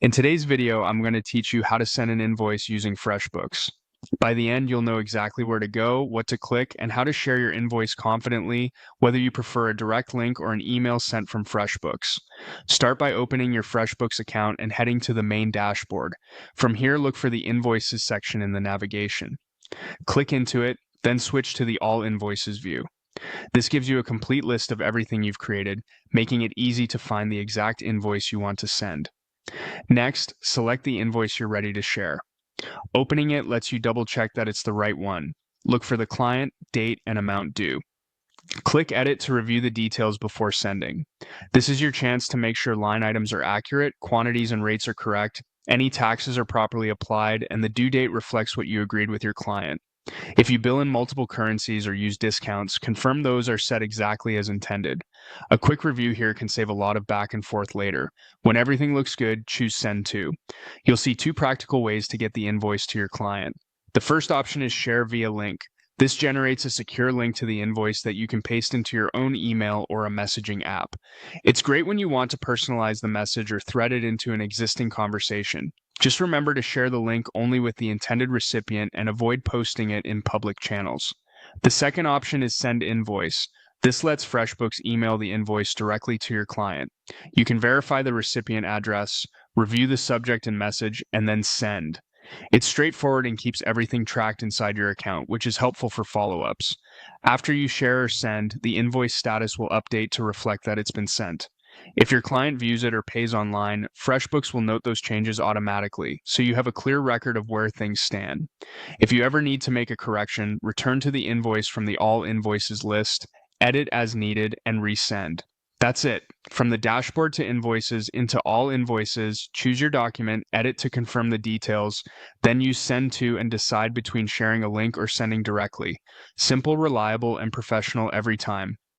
In today's video, I'm going to teach you how to send an invoice using Freshbooks. By the end, you'll know exactly where to go, what to click, and how to share your invoice confidently, whether you prefer a direct link or an email sent from Freshbooks. Start by opening your Freshbooks account and heading to the main dashboard. From here, look for the Invoices section in the navigation. Click into it, then switch to the All Invoices view. This gives you a complete list of everything you've created, making it easy to find the exact invoice you want to send. Next, select the invoice you're ready to share. Opening it lets you double check that it's the right one. Look for the client, date, and amount due. Click Edit to review the details before sending. This is your chance to make sure line items are accurate, quantities and rates are correct, any taxes are properly applied, and the due date reflects what you agreed with your client. If you bill in multiple currencies or use discounts, confirm those are set exactly as intended. A quick review here can save a lot of back and forth later. When everything looks good, choose Send To. You'll see two practical ways to get the invoice to your client. The first option is Share via Link. This generates a secure link to the invoice that you can paste into your own email or a messaging app. It's great when you want to personalize the message or thread it into an existing conversation. Just remember to share the link only with the intended recipient and avoid posting it in public channels. The second option is Send Invoice. This lets FreshBooks email the invoice directly to your client. You can verify the recipient address, review the subject and message, and then send. It's straightforward and keeps everything tracked inside your account, which is helpful for follow-ups. After you share or send, the invoice status will update to reflect that it's been sent. If your client views it or pays online, FreshBooks will note those changes automatically, so you have a clear record of where things stand. If you ever need to make a correction, return to the invoice from the All Invoices list, edit as needed, and resend. That's it. From the dashboard to invoices into All Invoices, choose your document, edit to confirm the details, then use Send To and decide between sharing a link or sending directly. Simple, reliable, and professional every time.